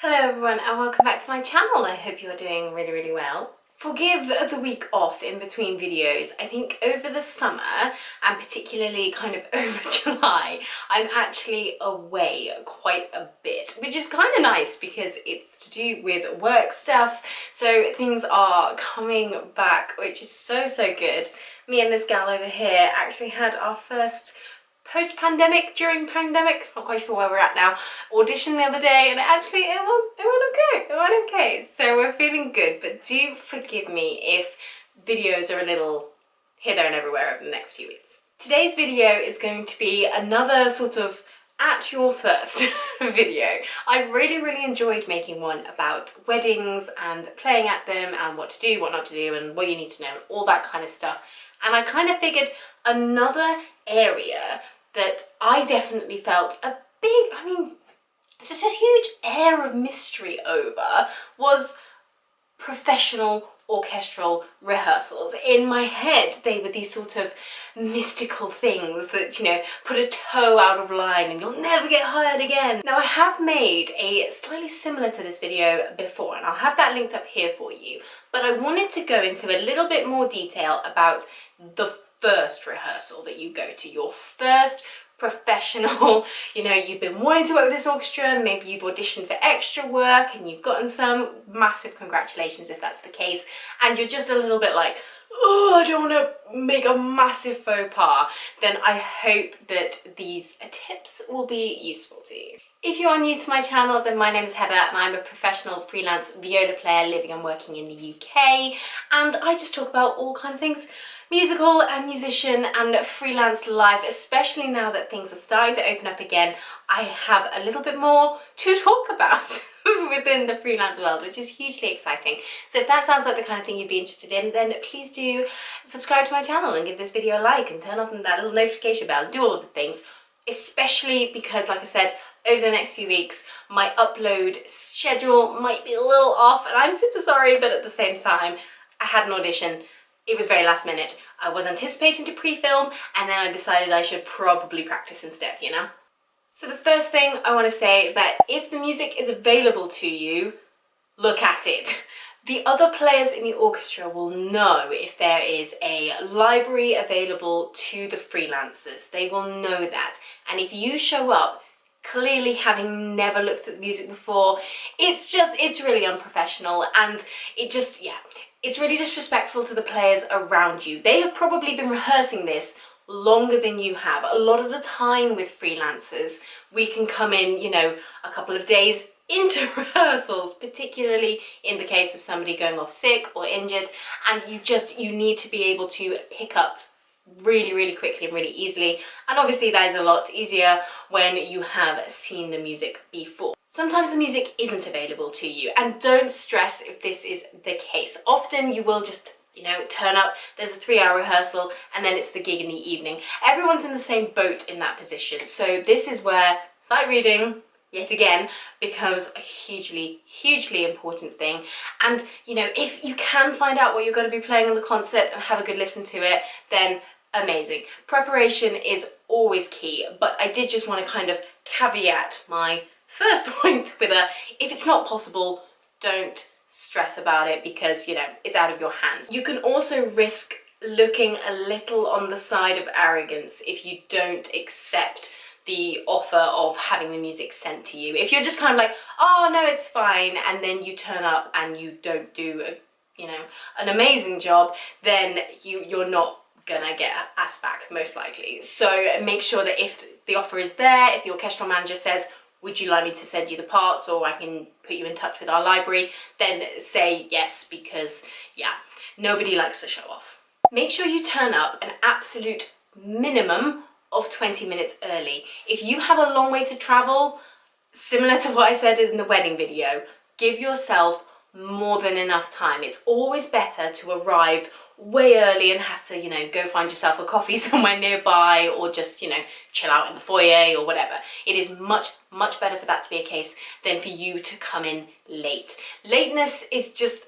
Hello everyone and welcome back to my channel. I hope you are doing really well. Forgive the week off in between videos. I think over the summer and particularly kind of over July, I'm actually away quite a bit, which is kind of nice because it's to do with work stuff. So things are coming back, which is so good. Me and this gal over here actually had our first post-pandemic, during pandemic, not quite sure where we're at now, audition the other day, and it went okay, so we're feeling good. But do forgive me if videos are a little here, there and everywhere over the next few weeks. Today's video is going to be another sort of at your first video. I really enjoyed making one about weddings and playing at them and what to do, what not to do, and what you need to know, all that kind of stuff. And I kind of figured another area that I definitely felt a big, it's just a huge air of mystery over, was professional orchestral rehearsals. In my head, they were these sort of mystical things that, you know, put a toe out of line and you'll never get hired again. Now, I have made a slightly similar to this video before, and I'll have that linked up here for you, but I wanted to go into a little bit more detail about the first rehearsal that you go to, your first professional, you know, you've been wanting to work with this orchestra, maybe you've auditioned for extra work and you've gotten some. Massive congratulations if that's the case, and you're just a little bit like, oh, I don't want to make a massive faux pas. Then I hope that these tips will be useful to you. If you are new to my channel, then my name is Heather and I'm a professional freelance viola player living and working in the UK, and I just talk about all kinds of things musical and musician and freelance life, especially now that things are starting to open up again. I have a little bit more to talk about within the freelance world, which is hugely exciting. So if that sounds like the kind of thing you'd be interested in, then please do subscribe to my channel and give this video a like and turn on that little notification bell and do all of the things, especially because, like I said, over the next few weeks, my upload schedule might be a little off, and I'm super sorry, but at the same time, I had an audition. It was very last minute. I was anticipating to pre-film, and then I decided I should probably practice instead, you know? So the first thing I want to say is that if the music is available to you, look at it. The other players in the orchestra will know if there is a library available to the freelancers. They will know that. And if you show up clearly having never looked at the music before, it's really unprofessional, and it's really disrespectful to the players around you. They have probably been rehearsing this longer than you have. A lot of the time with freelancers, we can come in, you know, a couple of days into rehearsals, particularly in the case of somebody going off sick or injured, and you need to be able to pick up really quickly and really easily. And obviously that is a lot easier when you have seen the music before. Sometimes the music isn't available to you, and don't stress if this is the case. Often you will just, you know, turn up, there's a 3-hour rehearsal, and then it's the gig in the evening. Everyone's in the same boat in that position. So this is where sight reading, yet again, becomes a hugely important thing. And, you know, if you can find out what you're going to be playing in the concert and have a good listen to it, then amazing. Preparation is always key, but I did just want to kind of caveat my first point with if it's not possible, don't stress about it, because, you know, it's out of your hands. You can also risk looking a little on the side of arrogance if you don't accept the offer of having the music sent to you. If you're just kind of like, oh no, it's fine, and then you turn up and you don't do an amazing job, then you're not gonna get asked back, most likely. So make sure that if the offer is there, if the orchestral manager says, would you like me to send you the parts, or I can put you in touch with our library, then say yes, because yeah, nobody likes to show off. Make sure you turn up an absolute minimum of 20 minutes early. If you have a long way to travel, similar to what I said in the wedding video, give yourself more than enough time. It's always better to arrive way early and have to, you know, go find yourself a coffee somewhere nearby, or just, you know, chill out in the foyer or whatever. It is much better for that to be a case than for you to come in late. Lateness is just,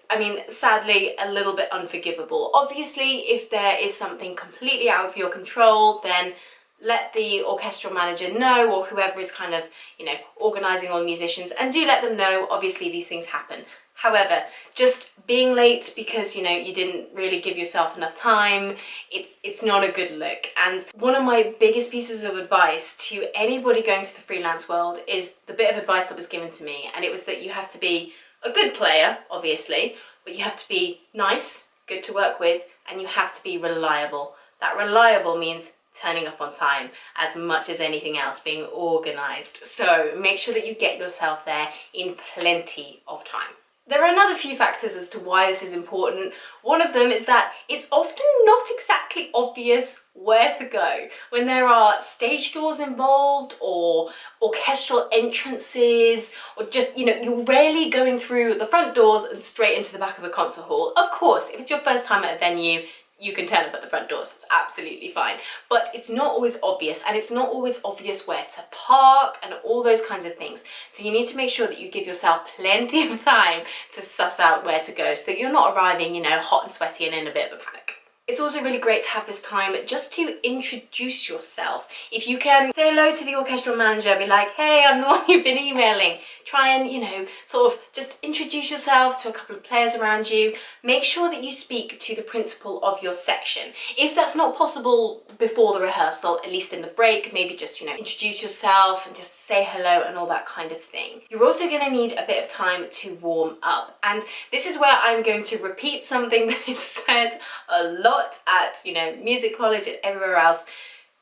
sadly, a little bit unforgivable. Obviously, if there is something completely out of your control, then let the orchestral manager know, or whoever is kind of, you know, organising all the musicians, and do let them know, obviously these things happen. However, just being late because, you know, you didn't really give yourself enough time, it's not a good look. And one of my biggest pieces of advice to anybody going to the freelance world is the bit of advice that was given to me, and it was that you have to be a good player, obviously, but you have to be nice, good to work with, and you have to be reliable. That reliable means turning up on time as much as anything else, being organised. So make sure that you get yourself there in plenty of time. There are another few factors as to why this is important. One of them is that it's often not exactly obvious where to go. When there are stage doors involved, or orchestral entrances, or just, you know, you're rarely going through the front doors and straight into the back of the concert hall. Of course, if it's your first time at a venue, you can turn up at the front doors, it's absolutely fine. But it's not always obvious, and it's not always obvious where to park and all those kinds of things. So you need to make sure that you give yourself plenty of time to suss out where to go, so that you're not arriving, you know, hot and sweaty and in a bit of a panic. It's also really great to have this time just to introduce yourself. If you can say hello to the orchestral manager, be like, hey, I'm the one you've been emailing. Try and, you know, sort of just introduce yourself to a couple of players around you. Make sure that you speak to the principal of your section. If that's not possible before the rehearsal, at least in the break, maybe just, you know, introduce yourself and just say hello and all that kind of thing. You're also going to need a bit of time to warm up. And this is where I'm going to repeat something that is said a lot at, you know, music college and everywhere else.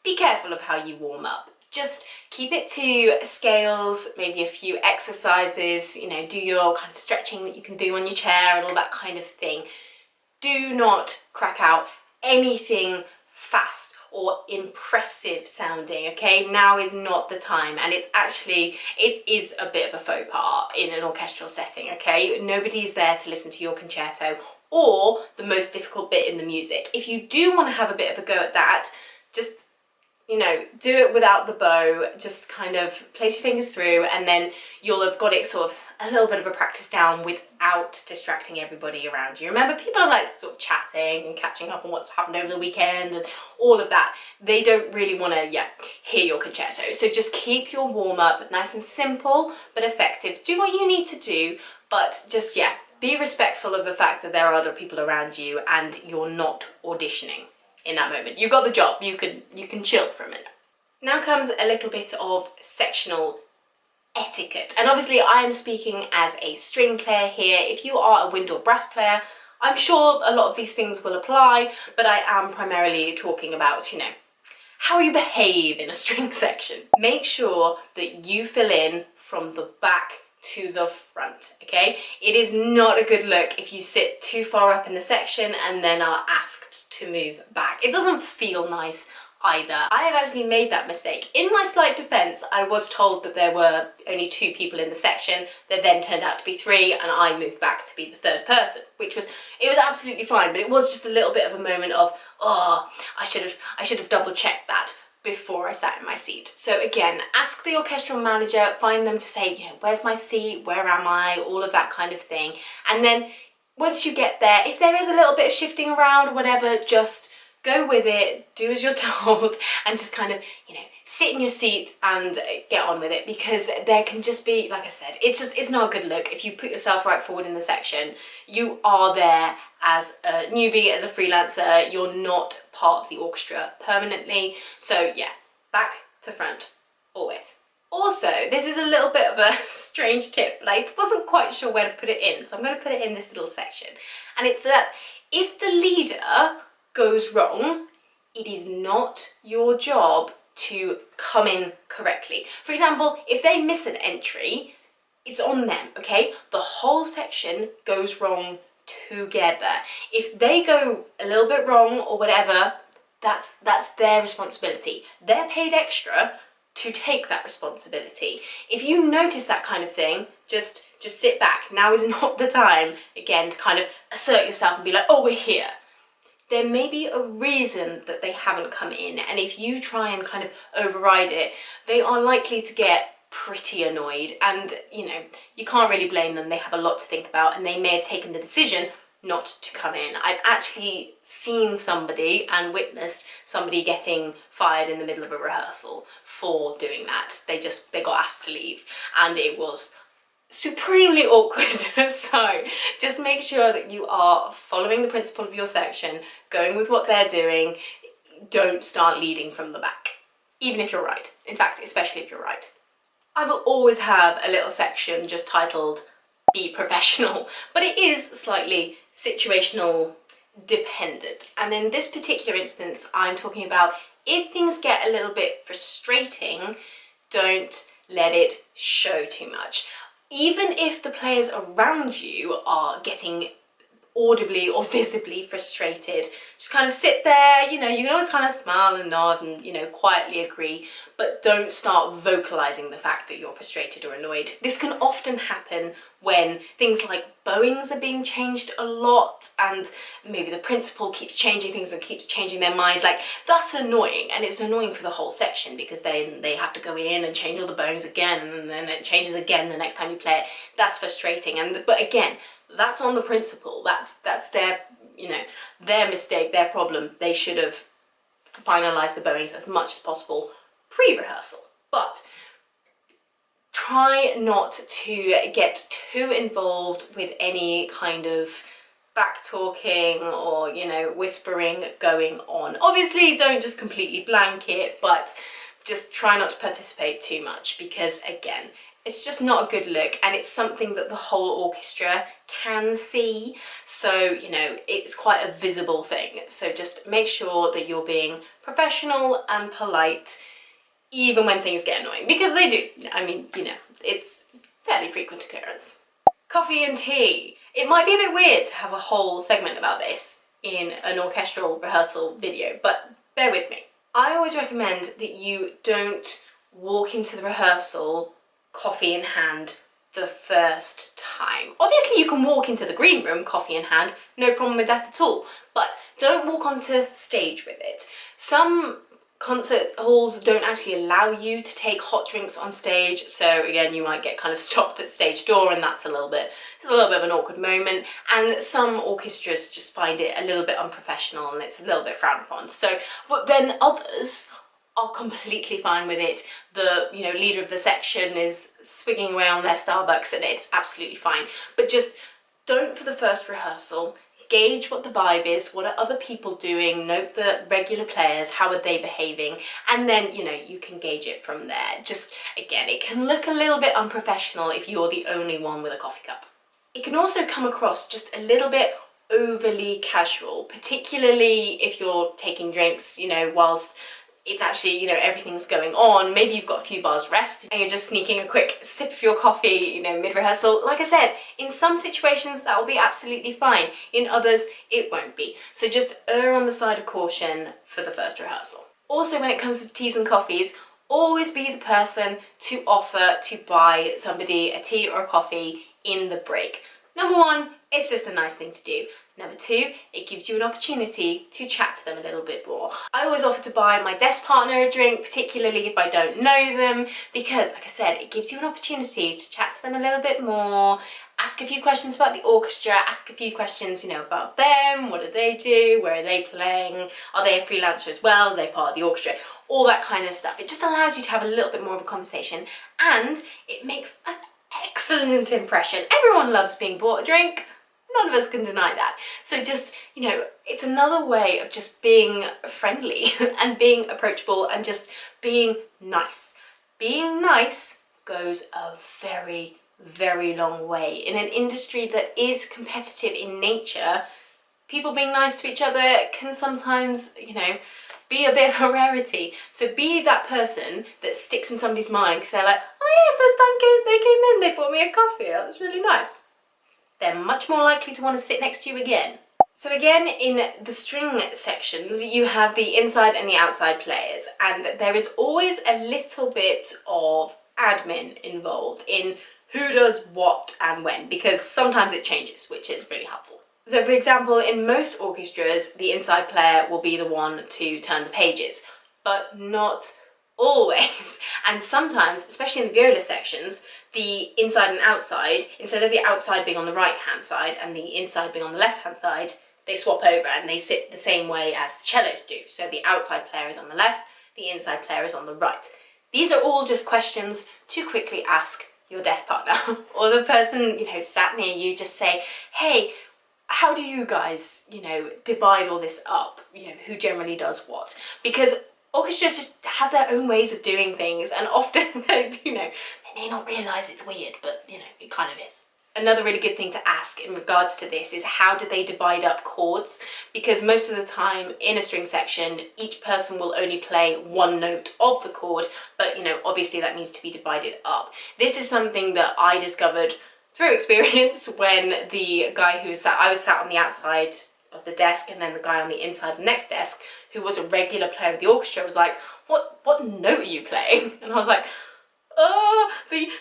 Be careful of how you warm up. Just keep it to scales, maybe a few exercises, you know, do your kind of stretching that you can do on your chair and all that kind of thing. Do not crack out anything fast or impressive sounding, okay? Now is not the time, and it is a bit of a faux pas in an orchestral setting, okay? Nobody's there to listen to your concerto or the most difficult bit in the music. If you do want to have a bit of a go at that, just, you know, do it without the bow, just kind of place your fingers through, and then you'll have got it sort of a little bit of a practice down without distracting everybody around you. Remember, people are like sort of chatting and catching up on what's happened over the weekend and all of that. They don't really want to, hear your concerto. So just keep your warm-up nice and simple but effective. Do what you need to do, but just, be respectful of the fact that there are other people around you and you're not auditioning in that moment. You got the job, you can chill for a minute. Now comes a little bit of sectional etiquette. And obviously I'm speaking as a string player here. If you are a wind or brass player, I'm sure a lot of these things will apply, but I am primarily talking about, you know, how you behave in a string section. Make sure that you fill in from the back to the front, okay? It is not a good look if you sit too far up in the section and then are asked to move back. It doesn't feel nice either. I have actually made that mistake. In my slight defense, I was told that there were only 2 people in the section. There then turned out to be 3, and I moved back to be the 3rd person, it was absolutely fine, but it was just a little bit of a moment of, oh, I should have double checked that before I sat in my seat. So again, ask the orchestral manager, find them to say, you know, where's my seat, where am I, all of that kind of thing. And then once you get there, if there is a little bit of shifting around or whatever, just go with it, do as you're told, and just kind of, you know, sit in your seat and get on with it, because there can just be, like I said, it's not a good look. If you put yourself right forward in the section, you are there as a newbie, as a freelancer, you're not part of the orchestra permanently. So back to front, always. Also, this is a little bit of a strange tip, I wasn't quite sure where to put it in, so I'm going to put it in this little section. And it's that if the leader goes wrong, it is not your job to come in correctly. For example, if they miss an entry, it's on them, okay? The whole section goes wrong together. If they go a little bit wrong or whatever, that's their responsibility. They're paid extra to take that responsibility. If you notice that kind of thing, just sit back. Now is not the time, again, to kind of assert yourself and be like, oh, we're here. There may be a reason that they haven't come in, and if you try and kind of override it, they are likely to get pretty annoyed, and you know, you can't really blame them. They have a lot to think about, and they may have taken the decision not to come in. I've actually seen somebody and witnessed somebody getting fired in the middle of a rehearsal for doing that. They got asked to leave, and it was supremely awkward. So just make sure that you are following the principle of your section, going with what they're doing. Don't start leading from the back, even if you're right. In fact, especially if you're right. I will always have a little section just titled Be Professional, but it is slightly situational dependent. And in this particular instance, I'm talking about if things get a little bit frustrating, don't let it show too much. Even if the players around you are getting audibly or visibly frustrated, just kind of sit there, you can always kind of smile and nod and, quietly agree, but don't start vocalizing the fact that you're frustrated or annoyed. This can often happen when things like bowings are being changed a lot, and maybe the principal keeps changing things and keeps changing their minds. Like, that's annoying, and it's annoying for the whole section because then they have to go in and change all the bowings again, and then it changes again the next time you play it. That's frustrating. But again, that's on the principal. That's their, their mistake, their problem. They should have finalized the bowings as much as possible pre-rehearsal. But try not to get too involved with any kind of back talking or, whispering going on. Obviously, don't just completely blank it, but just try not to participate too much, because again, it's just not a good look, and it's something that the whole orchestra can see. So, it's quite a visible thing. So just make sure that you're being professional and polite, even when things get annoying, because they do. I mean, it's fairly frequent occurrence. Coffee and tea. It might be a bit weird to have a whole segment about this in an orchestral rehearsal video, but bear with me. I always recommend that you don't walk into the rehearsal coffee in hand the first time. Obviously you can walk into the green room coffee in hand, no problem with that at all, but don't walk onto stage with it. Some concert halls don't actually allow you to take hot drinks on stage, so again, you might get kind of stopped at stage door, and that's a little bit of an awkward moment. And some orchestras just find it a little bit unprofessional, and it's a little bit frowned upon. So, but then others are completely fine with it. The leader of the section is swigging away on their Starbucks, and it's absolutely fine. But just don't, for the first rehearsal, gauge what the vibe is, what are other people doing, note the regular players, how are they behaving, and then you can gauge it from there. Just again, it can look a little bit unprofessional if you're the only one with a coffee cup. It can also come across just a little bit overly casual, particularly if you're taking drinks, whilst it's actually, everything's going on. Maybe you've got a few bars rest and you're just sneaking a quick sip of your coffee, mid-rehearsal. Like I said, in some situations that will be absolutely fine. In others, it won't be. So just err on the side of caution for the first rehearsal. Also, when it comes to teas and coffees, always be the person to offer to buy somebody a tea or a coffee in the break. Number one, it's just a nice thing to do. Number two, it gives you an opportunity to chat to them a little bit more. I always offer to buy my desk partner a drink, particularly if I don't know them, because, like I said, it gives you an opportunity to chat to them a little bit more, ask a few questions about the orchestra, ask a few questions, about them, what do they do, where are they playing, are they a freelancer as well, are they part of the orchestra, all that kind of stuff. It just allows you to have a little bit more of a conversation, and it makes an excellent impression. Everyone loves being bought a drink. None of us can deny that. So just, it's another way of just being friendly and being approachable and just being nice. Being nice goes a very, very long way. In an industry that is competitive in nature, people being nice to each other can sometimes, be a bit of a rarity. So be that person that sticks in somebody's mind because they're like, oh yeah, first time they came in, they bought me a coffee, that was really nice. They're much more likely to want to sit next to you again. So again, in the string sections, you have the inside and the outside players, and there is always a little bit of admin involved in who does what and when, because sometimes it changes, which is really helpful. So for example, in most orchestras, the inside player will be the one to turn the pages, but not always. And sometimes, especially in the viola sections, the inside and outside, instead of the outside being on the right hand side and the inside being on the left hand side, they swap over and they sit the same way as the cellos do. So the outside player is on the left, the inside player is on the right. These are all just questions to quickly ask your desk partner or the person, you know, sat near you. Just say, hey, how do you guys, you know, divide all this up? You know, who generally does what? Because orchestras just have their own ways of doing things, and often, you know, they may not realise it's weird, but, you know, it kind of is. Another really good thing to ask in regards to this is, how do they divide up chords? Because most of the time in a string section, each person will only play one note of the chord, but, you know, obviously that needs to be divided up. This is something that I discovered through experience when the guy who I was sat on the outside of the desk, and then the guy on the inside of the next desk, who was a regular player of the orchestra, was like, what note are you playing? And I was like,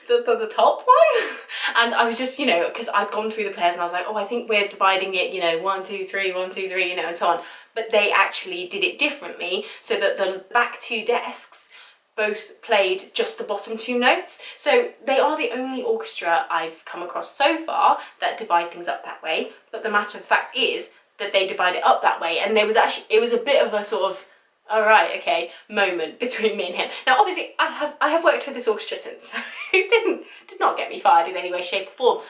the top one. And I was just, you know, because I'd gone through the players and I was like, oh, I think we're dividing it, you know, 1 2 3 1 2 3, you know, and so on. But they actually did it differently, so that the back two desks both played just the bottom two notes. So they are the only orchestra I've come across so far that divide things up that way. But the matter of the fact is that they divide it up that way, and there was actually, it was a bit of a sort of, all right, okay, moment between me and him. Now, obviously, I have worked with this orchestra since, so it did not get me fired in any way, shape, or form.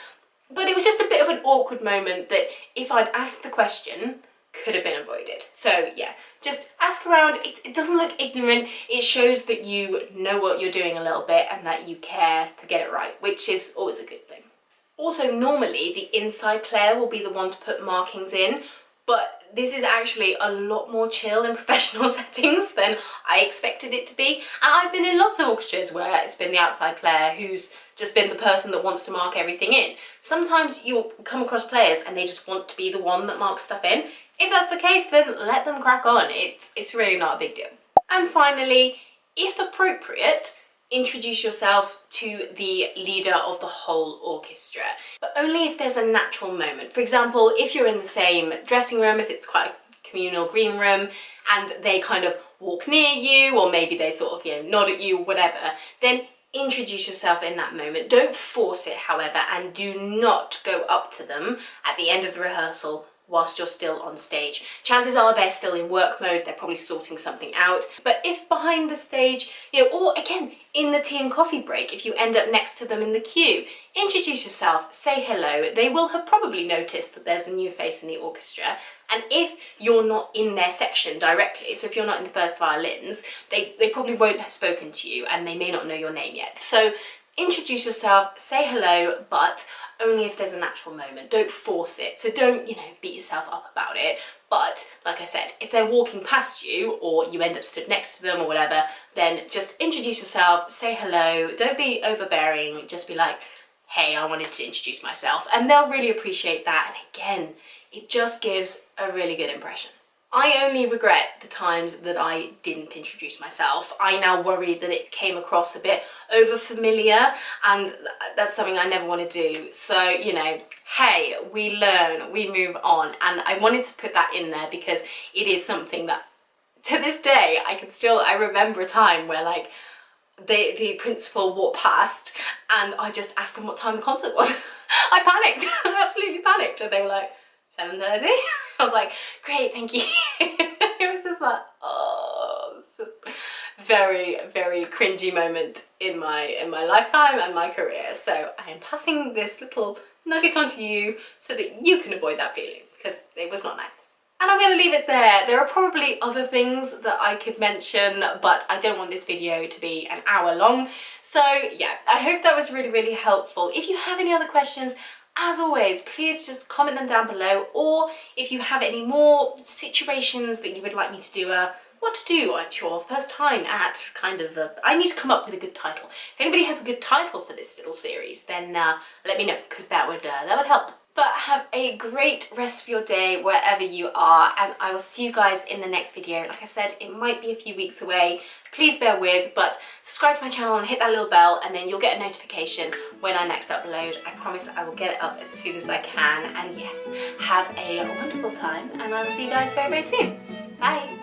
But it was just a bit of an awkward moment that, if I'd asked the question, could have been avoided. So yeah, just ask around. It doesn't look ignorant. It shows that you know what you're doing a little bit and that you care to get it right, which is always a good thing. Also, normally the inside player will be the one to put markings in, but this is actually a lot more chill in professional settings than I expected it to be. And I've been in lots of orchestras where it's been the outside player who's just been the person that wants to mark everything in. Sometimes you'll come across players and they just want to be the one that marks stuff in. If that's the case, then let them crack on. It's really not a big deal. And finally, if appropriate, introduce yourself to the leader of the whole orchestra, but only if there's a natural moment. For example, if you're in the same dressing room, if it's quite a communal green room, and they kind of walk near you, or maybe they sort of, you know, nod at you, whatever, then introduce yourself in that moment. Don't force it, however, and do not go up to them at the end of the rehearsal whilst you're still on stage. Chances are they're still in work mode, they're probably sorting something out. But if behind the stage, you know, or again, in the tea and coffee break, if you end up next to them in the queue, introduce yourself, say hello. They will have probably noticed that there's a new face in the orchestra. And if you're not in their section directly, so if you're not in the first violins, they probably won't have spoken to you and they may not know your name yet. So introduce yourself, say hello, but only if there's a natural moment. Don't force it. So don't, you know, beat yourself up about it. But like I said, if they're walking past you or you end up stood next to them or whatever, then just introduce yourself, say hello. Don't be overbearing. Just be like, hey, I wanted to introduce myself. And they'll really appreciate that. And again, it just gives a really good impression. I only regret the times that I didn't introduce myself. I now worry that it came across a bit over familiar, and that's something I never want to do. So, you know, hey, we learn, we move on. And I wanted to put that in there because it is something that to this day, I remember a time where like the principal walked past and I just asked them what time the concert was. I panicked, I absolutely panicked. And they were like, 7:30? I was like, great, thank you. It was just like, oh, it's just very, very cringy moment in my lifetime and my career. So I am passing this little nugget on to you so that you can avoid that feeling, because it was not nice. And I'm going to leave it there. There are probably other things that I could mention, but I don't want this video to be an hour long. So yeah, I hope that was really, really helpful. If you have any other questions, as always, please just comment them down below, or if you have any more situations that you would like me to do what to do at your first time at kind of I need to come up with a good title. If anybody has a good title for this little series, then let me know, because that would help. But have a great rest of your day wherever you are, and I will see you guys in the next video. Like I said, it might be a few weeks away. Please bear with, but subscribe to my channel and hit that little bell, and then you'll get a notification when I next upload. I promise I will get it up as soon as I can. And yes, have a wonderful time, and I will see you guys very, very soon. Bye!